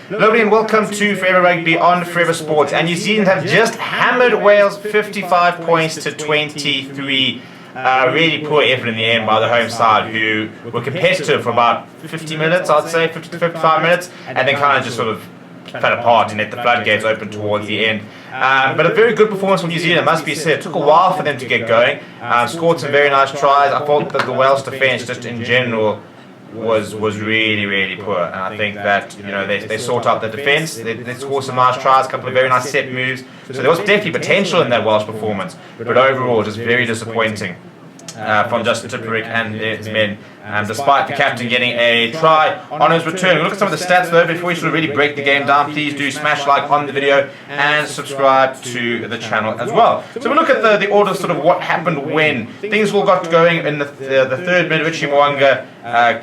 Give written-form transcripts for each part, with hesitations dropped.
Hello and welcome to Forever Rugby on Forever Sports. And New Zealand have just hammered Wales 55 points to 23. Really poor effort in the end by the home side, who were competitive for about 50 minutes, I'd say, 50 to 55 minutes, and then kind of just sort of fell apart and let the floodgates open towards the end. But a very good performance from New Zealand, must be said. It took a while for them to get going. Scored some very nice tries. I thought that the Wales defence, just in general, was really poor, and I think that they sort out the defence. They scored some nice tries, a couple of very nice set moves. So there was definitely potential in that Welsh performance, but overall just very disappointing from Justin Tipuric and his men, despite the captain getting a try on his return. We'll look at some of the stats though before we sort of really break the game down. Please do smash like on the video and subscribe to the channel as well. So we'll look at the order of sort of what happened when things all got going in the third minute. Richie Mwanga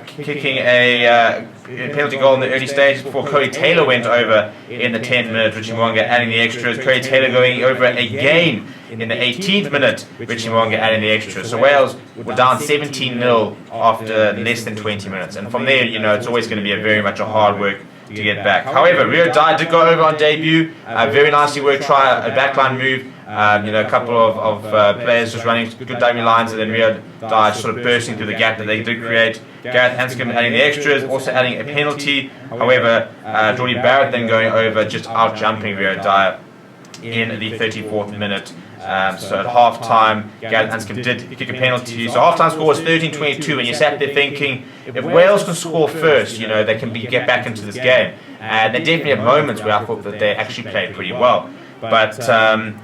kicking a penalty goal in the early stages before Cody Taylor went over in the 10th minute. Richie Mwanga adding the extras. Cody Taylor going over again in the 18th minute. Richie Mwanga adding the extras. So Wales were down 17-0 after less than 20 minutes, and from there, it's always going to be very much a hard work to get back. However, Rio Dye did go over on debut. Very nicely worked try, a backline move. A couple of players just running good dummy lines, and then Rio Dye just sort of bursting through the gap that they did create. Gareth Anscombe adding the extras, also adding a penalty. However, Geordie Barrett then going over, just out jumping Rio Dye in the 34th minute. So at half time, Gareth Anscombe did kick a penalty. So half time score was 13-22, and you sat there thinking, if Wales can score first, they can get back into this game. And they definitely had moments where I thought that they actually played pretty well. But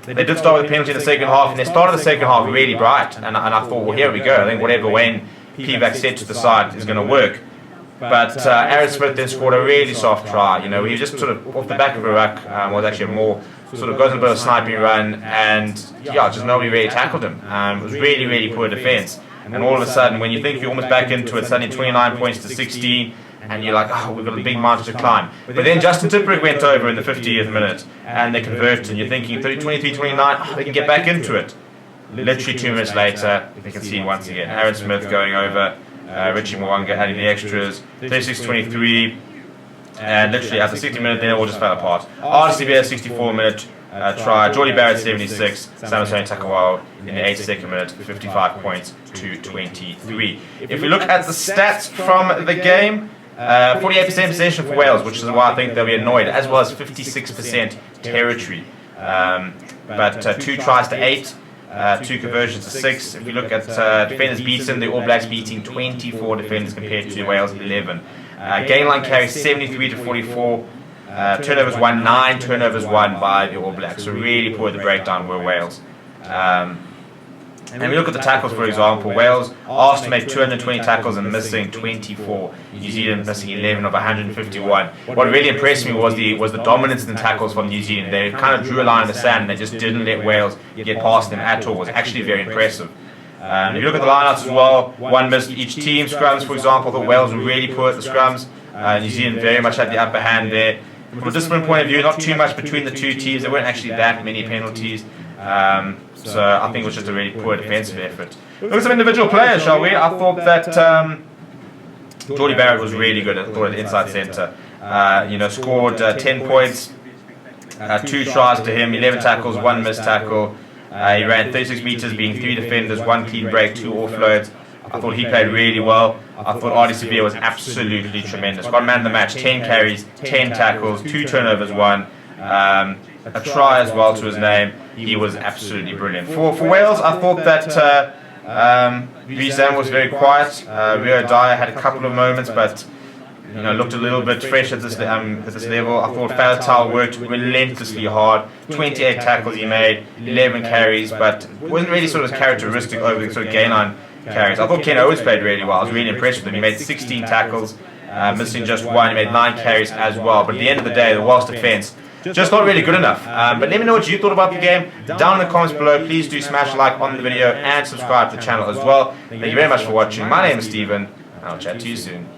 they did start with a penalty in the second half, and they started the second half really bright. And I thought, well, here we go. I think whatever Wayne Pivac said to the side is going to work. But Aaron Smith then scored a really soft try. He was just sort of off the back of a ruck, was actually a more sort of goes on a bit of a sniping run, and just nobody really tackled him. It was really poor defence. And all of a sudden, when you think you're almost back into it, suddenly 29 points to 16, and you're like, oh, we've got a big mountain to climb. But then Justin Tipuric went over in the 50th minute, and they converted, and you're thinking 23-29, they can get back into it. Literally 2 minutes later, they can see once again Aaron Smith going over, Richie Mwanga adding the extras, 36-23, and literally at the 60 minute, then it all just fell apart. RCB 64-minute try, Geordie Barrett 76, Samasoni Takawao in the 82nd minute, 55 points to 23. If we look at the stats from the game, 48% possession for Wales, which is why I think they'll be annoyed, as well as 56% territory. But 2 tries to 8, 2 conversions to 6. If we look at defenders beaten, the All Blacks beating 24 defenders compared to Wales 11. Gain line carry 73-44. Turnovers won 9 turnovers won by the All Blacks. So really poor the breakdown were Wales. And we look at the tackles, for example. Wales asked to make 220 tackles and missing 24. New Zealand missing 11 of 151. What really impressed me was the dominance in the tackles from New Zealand. They kind of drew a line in the sand and they just didn't let Wales get past them at all. It was actually very impressive. If you look at the lineouts as well, 1 missed each team. Scrums, for example, the Wales were really poor at the scrums. New Zealand very much had the upper hand there. From a discipline point of view, not too much between the two teams. There weren't actually that many penalties. So I think it was just a really poor defensive effort. Look at some individual players, shall we? I thought that Geordie Barrett was really good at the inside centre. Scored 10 points, 2 tries to him, 11 tackles, 1 missed tackle. He ran 36 metres, being 3 defenders, 1 clean break, 2 offloads. I thought he played really well. I thought Artie Severe was absolutely tremendous. Got man of the match, 10 carries, 10 tackles, 2 turnovers, 1. A try as well to his name. He was absolutely brilliant. For Wales, I thought that Vizam was very quiet. Rio Dye had a couple of moments, but looked a little bit fresh at this level. I thought Faletau worked relentlessly hard. 28 tackles he made, 11 carries, but wasn't really sort of characteristic over the sort of gain line carries. I thought Ken Owens played really well. I was really impressed with him. He made 16 tackles, missing just 1. He made 9 carries as well. But at the end of the day, the Welsh defence just not really good enough. But let me know what you thought about the game down in the comments below. Please do smash a like on the video and subscribe to the channel as well. Thank you very much for watching. My name is Stephen, and I'll chat to you soon.